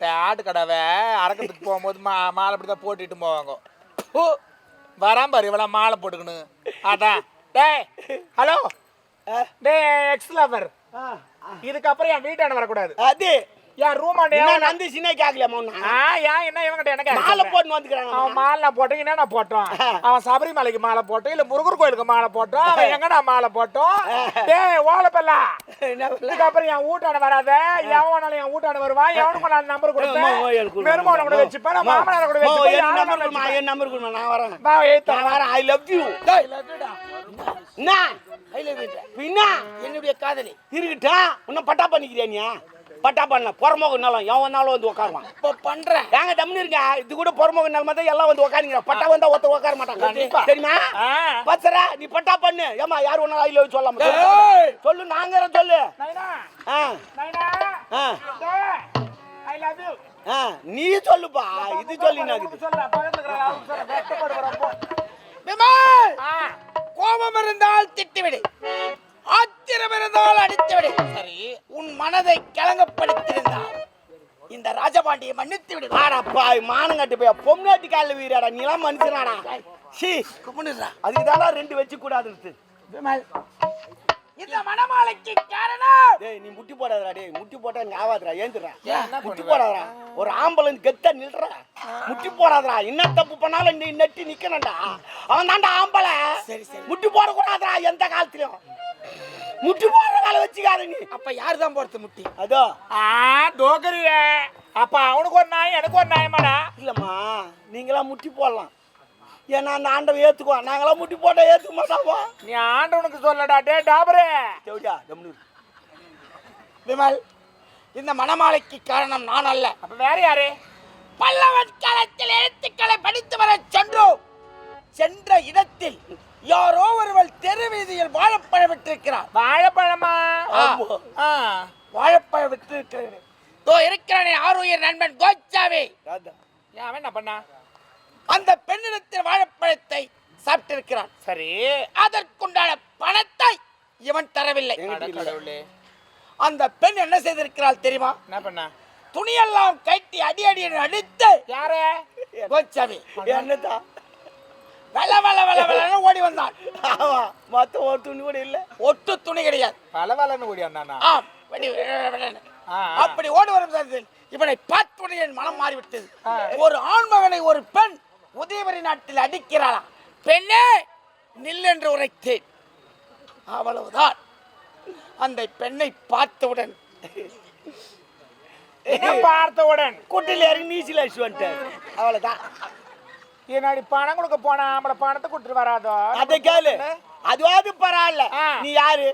ஆட்டு கடாவை அறக்கிறதுக்கு போகும்போது மாலை அப்படி தான் போட்டுட்டு போவாங்க. வரான் பாரு இவளா மாலை போட்டுக்கணும். அதான் டேய் ஹலோ டே எக்ஸ் லவர், இதுக்கப்புறம் என் வீட்டாண்ட வரக்கூடாது. அது என் ரூம் ஆண்டே வந்து சின்ன கேக்கலமா ஏன் என்ன இவங்கிட்ட எனக்கு மாலை போட்டு வந்துக்கிறாங்க. அவன் மாலை போட்டோம் என்ன போட்டோம், அவன் சபரிமலைக்கு மாலை போட்டோம் இல்ல முருகர் கோயிலுக்கு மாலை போட்டோம், அவன் எங்கடா மாலை போட்டோம். டேய் ஓலப்பல்லா, இதுக்கப்புறம் என் வீட்டாண்ட வராத. எவனாலும் என் வீட்டாண்ட வருவான். எவனுக்கு நான் நம்பர் கொடுப்பேன், பெருமானை கூட வச்சுப்பேன், மாமனார கூட வச்சுப்பேன். என் நம்பர் கொடுமா, நான் வரேன். வா ஏத்தா வரேன். I love you. டேய் லவ் யூடா. என்ன ஐ லவ் யூ பின்ன என்னுடைய காதலி இருக்கட்டா. உன்ன பட்டா பண்ணிக்கிறியா நீ? பட்டா பண்ண பொறமோக நாளும் எவனாலும் வந்து உட்காருவான். இப்போ பண்றேன் ஏங்க தம்னு இருங்க. இது கூட பொறமோக நாள் மாதிரி எல்லாம் வந்து உட்காருங்க. பட்டா வந்தா ஒருத்த உட்கார மாட்டாங்க தெரியுமா? பச்சரா நீ பட்டா பண்ணு. ஏமா யார் ஒண்ணா ஐ லவ் சொல்லாம சொல்லு. நாங்க சொல்லு நைனா ஆ நைனா ஐ லவ் யூ. நீ சொல்லுப்பா. இது சொல்லி நான் சொல்ல பக்கத்துல இருக்கற அவங்க சொல்ல வெட்டப்படு வரப்போ. விமல் கோபம் இருந்தால் திட்டிவிடு, ஆத்திரம் இருந்தால் அடித்துவிடு. சரி, உன் மனதை கலங்கப்படுத்தியிருந்தால் இந்த ராஜபாண்டியை மன்னித்து விடு. ஆடாப்பா மானங்கட்டு போய் பொம்னாட்டி காலில் வீராடா. நீலாம் மனுஷனாடா. சி கும்பிடுறா. அதுக்கு தானே ரெண்டு வச்சு கூடாது. இந்த மணமாலைக்கு காரணம் டேய் நீ முட்டி போடாதடா. டேய் முட்டி போட்டா நீ ஆவாதடா. ஏந்துடா. முட்டி போடாதடா. ஒரு ஆம்பளன் கெத்தா நில்றா. முட்டி போடாதடா. என்ன தப்பு பண்ணாலும் நீ நெட்டி நிக்கணும்டா. அவன் தான்டா ஆம்பளை. சரி சரி, முட்டி போட கூடாதடா எந்த காலத்திலயும். முட்டி போடுற கால வச்சுக்காத நீ. அப்ப யார் தான் போறது முட்டி? அதோ தோக்கறியே. அப்ப அவனுக்கு ஒரு நாய் எனக்கு ஒரு நாயமாடா? இல்லம்மா நீங்களாம் முட்டி போடலாம். ஏன்னா அந்த ஆண்டவன் ஏத்துக்குவான். நாங்களாம் முட்டி போட்டா ஏத்துக்க மாட்டாவோ. நீ ஆண்டவனுக்கு சொல்லடா. டே டாபரே தேவடியா தம்னூர். விமல், இந்த மணமாலைக்கு காரணம் நான் அல்ல. அப்ப வேற யாரு? பல்லவன் காலத்தில் எழுத்துக்களை படித்து வர சென்ற இடத்தில் யாரோ ஒருவள் தெரு வீதியில் வாழைப்பழம் விட்டிருக்கிறார். வாழைப்பழமா? வாழைப்பழம் விட்டிருக்கிறேன். இருக்கிறானே ஆரோக்கிய நண்பன் கோச்சாவே, அவன் என்ன பண்ணா? அந்த பெண்ணிடத்தில் வாழைப்பழத்தை சாப்பிட்டிருக்கிறான். சரி, அதற்குண்டான பணத்தை இவன் தரவில்லை. அந்த பெண் என்ன செய்திருக்கிறாள் தெரியுமா? என்ன பண்ணா? துணியெல்லாம் கட்டி அடி அடி அடித்து யாரே கோச்சாவே என்னதா வள வள வள வளன்னு ஓடி வந்தான். ஆமா மொத்தம் ஒரு துணி கூட இல்ல. ஒட்டு துணி கிடையாது. வள வளன்னு ஓடி வந்தானா? ஆம். அப்படி ஓடி வரும் இவனை பார்த்து என் மனம் மாறிவிட்டது. ஒரு ஆண்மகனை ஒரு பெண் உதயவரி நாட்டில் அடிக்கிறாளா? பெண்ணே நில் என்று உரைத்தேன். அவ்வளவுதான். அந்த பெண்ணை பார்த்தவுடன் குட்டில இறங்கி நீச்சல் அடிச்சு வந்துட்டேன். அவ்வளவுதான். என்னடி பணம் கொடுக்க போனா நம்மள பணத்தை கொடுத்துட்டு வராதோ? அதை கேளு. அதுவாது பரவாயில்ல. நீ யாரு?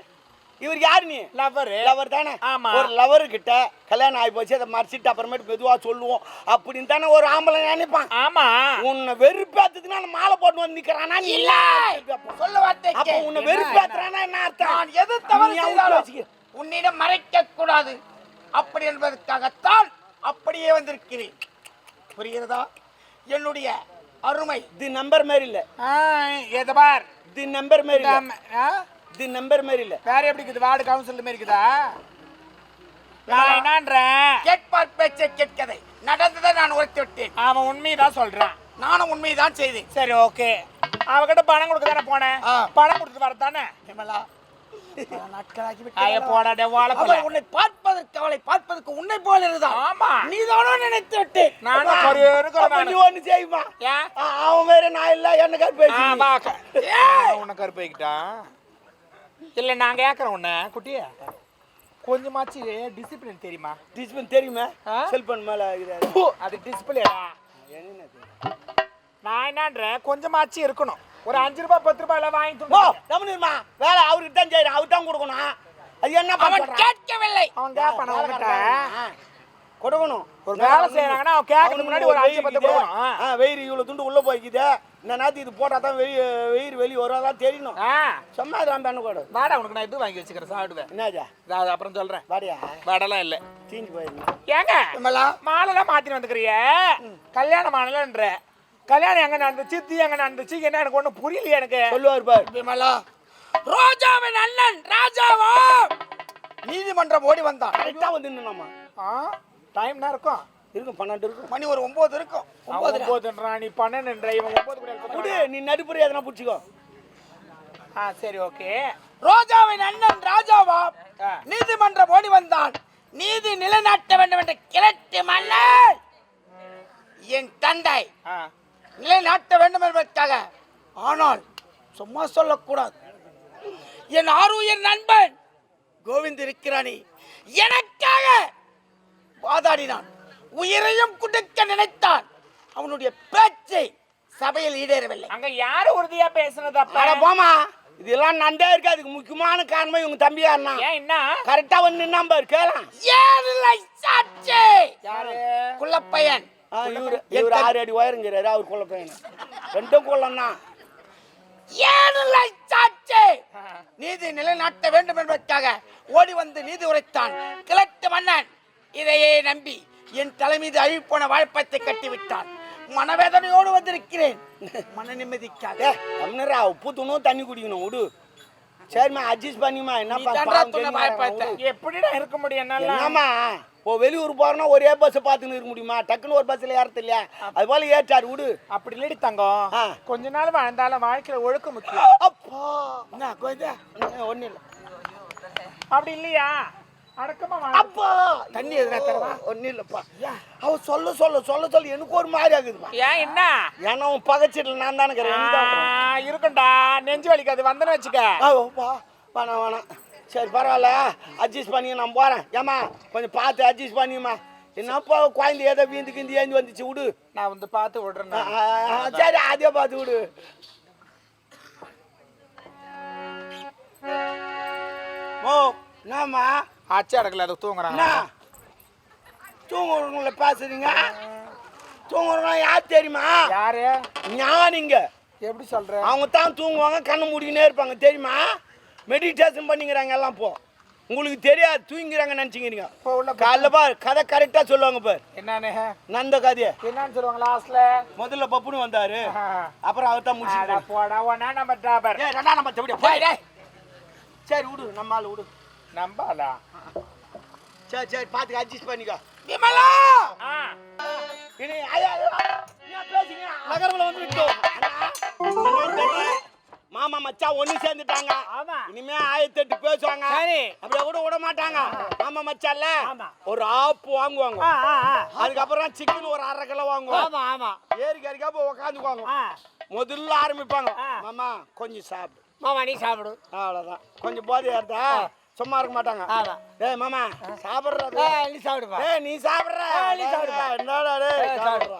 இவர் யாரு? நீ லவர் தானே? ஒரு லவர் கிட்ட கல்யாணம் ஆகி போச்சு, அதை மறைச்சிட்டு அப்புறமேட்டு மெதுவா சொல்லுவோம் அப்படின்னு தானே ஒரு ஆம்பளை நினைப்பான். ஆமா. உன்னை வெறுப்பேத்துனா மாலை போட்டு வந்து நிக்கிறானா? இல்ல சொல்ல வார்த்தை. அப்ப உன்னை வெறுப்பேத்துறானா என்ன அர்த்தம்? நான் எது தவறு செய்தாலும் உன்னிடம் மறைக்க கூடாது அப்படி என்பதற்காகத்தான் அப்படியே வந்திருக்கிறேன். புரிகிறதா? என்னுடைய அருமை தி நம்பர் மாதிரி இல்ல. ஏதோ பார், தி நம்பர் மாதிரி இல்ல. தி நம்பர் மாதிரி இல்ல. வேற எப்படி இருக்குது? வார்டு கவுன்சில் மாதிரி இருக்குதா? நான் என்னன்றேன், கேட்பார் பேச்சை கேட்கதை நடந்ததை நான் உரைத்து விட்டேன். அவன் உண்மைதான் சொல்றான், நானும் உண்மைதான் செய்தேன். சரி ஓகே, அவகிட்ட பணம் கொடுக்க தானே போனேன். பணம் கொடுத்துட்டு வரத்தானே? விமலா உன்னை பார்ப்பதற்கு அவளை பார்ப்பதற்கு உன்னை போல இருந்தான். ஆமா, நீதானோ நினைத்து விட்டேன். ஒண்ணு செய்யுமா? அவன் வேற நான் இல்ல என்ன கருப்பை உன்னை கருப்பைக்கிட்டான். இல்ல நான் கேட்கறேன் உன்னை குட்டிய, கொஞ்சமாச்சு டிசிப்ளின் தெரியுமா? டிசிப்ளின் தெரியுமா? செல்போன் மேல அது டிஸ்பிளே. நான் என்னன்றேன், கொஞ்சமாச்சு இருக்கணும். ஒரு 5 ரூபாய் 10 ரூபாய் எல்லாம் வாங்கி வேலை அவருக்கு தான் செய்யறேன். அவர் தான் கொடுக்கணும். அது என்ன அவன் கேட்கவில்லை. அவன் கேட்பான கொடுக்கணும். ஒரு வேலை செய்யறாங்கன்னா அவன் கேட்கறதுக்கு முன்னாடி ஒரு 5 10 கொடுக்கணும். வெயிர் இவ்வளவு துண்டு உள்ள போய்க்குது. இந்த நேரத்துக்கு இது போட்டா தான் வெயிர் வெளியே வராதான் தெரியணும். சும்மா தான் பண்ண கூட. வாடா, உனக்கு நான் இது வாங்கி வச்சுக்கிறேன், சாப்பிடுவேன். என்னஜா அப்புறம் சொல்றேன். வாடியா? வாடெல்லாம் இல்ல, தீஞ்சு போயிருங்க. ஏங்க மாலைலாம் மாத்தின்னு வந்துக்கிறிய? கல்யாணம் மாலைன்ற கல்யாணம் எங்க நடந்துச்சு, தீ எங்க நடந்துச்சு, என்ன எனக்கு ஒண்ணு புரியலையே. எனக்கு சொல்லுவார் பாரு. விமலா, ரோஜாவின் அண்ணன் ராஜாவா நீதிமன்றம் ஓடி வந்தான். கரெக்டா வந்து நின்னோமா? டைம்னா இருக்கும். இருக்கும் 12 இருக்கும். மணி ஒரு 9 இருக்கும். 9:00 நீ 12 இவன் 9 கூட விடு, நீ நடுப்புற எதனா பிடிச்சிக்கோ. சரி ஓகே. ரோஜாவின் அண்ணன் ராஜாவா நீதிமன்றம் ஓடி வந்தான். நீதி நிலைநாட்ட வேண்டும் என்று கிழட்டு மன்னர் என் தந்தை நிலைநாட்ட வேண்டும் என்பதற்காக. ஆனால் சும்மா சொல்லக்கூடாது. என் ஆருயிர் நண்பன் கோவிந்த் இருக்கிறானே எனக்காக வாதாடினான். உயிரையும் குடுக்க நினைத்தான். அவனுடைய பேச்சை சபையில் ஈடேறவில்லை. அங்க யாரு உறுதியா பேசுனது? அட போமா, இதெல்லாம் நண்டே இருக்கு. அதுக்கு முக்கியமான காரணம் இவங்க தம்பியாருனா. ஏன் என்ன கரெக்டா வந்து நின்னாம்பா இருக்கலாம். ஏனில்லை சாட்சி. யாரு? குள்ளப்பையன். இவரு 6 அடி உயரங்கிறாரு. அவர் கொள்ள பையன் ரெண்டும் கொள்ளனா. ஏனில்லை சாட்சி. நீதி நிலைநாட்ட வேண்டும் என்பதற்காக ஓடி வந்து நீதி உரைத்தான். கிழட்டு மன்னன் இதையே நம்பி என் தலைமீது அழிப்போன வாழ்ப்பத்தை கட்டிவிட்டான். மனவேதனையோடு வந்திருக்கிறேன் மன நிம்மதிக்காக. தமிழரா உப்பு துணும் தண்ணி குடிக்கணும். விடு. சரிம்மா, அட்ஜஸ்ட் பண்ணிமா. எப்படிடா இருக்க முடியும்? என்னம்மா, இப்போ வெளியூர் போறோம்னா ஒரே பஸ் பார்த்துன்னு இருக்க முடியுமா? டக்குன்னு ஒரு பஸ்ல ஏறது இல்லையா? அது போல ஏற்றாரு. விடு. அப்படி இல்லடி தங்கம், கொஞ்ச நாள் வாழ்ந்தாலும் வாழ்க்கையில ஒழுக்க முக்கியம். அப்பா என்ன கோயிதா ஒன்றும் இல்லை. அப்படி இல்லையா? அடக்கமா அப்பா தண்ணி எதுனா தரவா? ஒன்றும் இல்லைப்பா. அவ சொல்ல சொல்ல சொல்ல சொல்ல எனக்கு ஒரு மாதிரி ஆகுதுப்பா. ஏன் என்ன? ஏன்னா உன் பகச்சிட்டு நான் தானே இருக்கிறேன். இருக்கும்டா, நெஞ்சு வலிக்காது வந்தேன்னு வச்சுக்க. வேணாம் வேணாம். சரி பரவாயில்ல, அட்ஜஸ்ட் பண்ணி நான் போகிறேன். ஏம்மா கொஞ்சம் பார்த்து அட்ஜஸ்ட் பண்ணிம்மா. என்னப்பா குழந்தை ஏதோ வீந்து கிந்தி ஏந்தி வந்துச்சு. விடு, நான் வந்து பார்த்து விடுறேன். சரி அதே பார்த்து விடு. ஓ என்னம்மா ஆச்சு அடக்கல, அது தூங்குறாங்க. தூங்குறவங்கள பேசுறீங்க? தூங்குறவங்க யார் தெரியுமா? யாரு? ஞானிங்க. எப்படி சொல்ற? அவங்க தான் தூங்குவாங்க, கண்ணு மூடிக்கினே இருப்பாங்க. தெரியுமா? மெடிடேஷன் பண்ணிக்கிறாங்க எல்லாம். போ, உங்களுக்கு தெரியாது, தூங்கிறாங்க நினச்சிக்கிறீங்க. காலைல பார் கதை கரெக்டாக சொல்லுவாங்க பார். என்னன்னு? நந்த கதையை என்னன்னு சொல்லுவாங்க லாஸ்ட்ல? முதல்ல பப்புன்னு வந்தாரு, அப்புறம் அவர் தான் முடிச்சு போடா. ஒன்னா நம்பர் டாபர். ரெண்டா நம்பர் தவிட. சரி விடு, நம்ம ஆள் விடு. நம்பாலா? சரி சரி பார்த்து அட்ஜஸ்ட் பண்ணிக்கோ. விமலா இனி பேசுங்க. நகர்வுல வந்து விட்டோம். மாமா மச்சான் ஒண்ணு சேர்ந்துட்டாங்க. இனிமே 1008 பேசுவாங்க. அப்படியே கூட விட மாட்டாங்க. மாமா மச்சான்ல ஒரு ஆப்பு வாங்குவாங்க. அதுக்கப்புறம் சிக்கன் ஒரு 1/2 கிலோ வாங்குவாங்க. ஏறி கறிக்கா போய் உக்காந்துக்குவாங்க. முதல்ல ஆரம்பிப்பாங்க. மாமா கொஞ்சம் சாப்பிடு. மாமா நீ சாப்பிடு. அவ்வளவுதான். கொஞ்சம் போதையா இருந்தா சும்மா இருக்க மாட்டாங்க. டேய் மாமா சாப்பிடுற. நீ சாப்பிடுப்பா. நீ சாப்பிடுற. என்னடா டேய் சாப்பிடுற.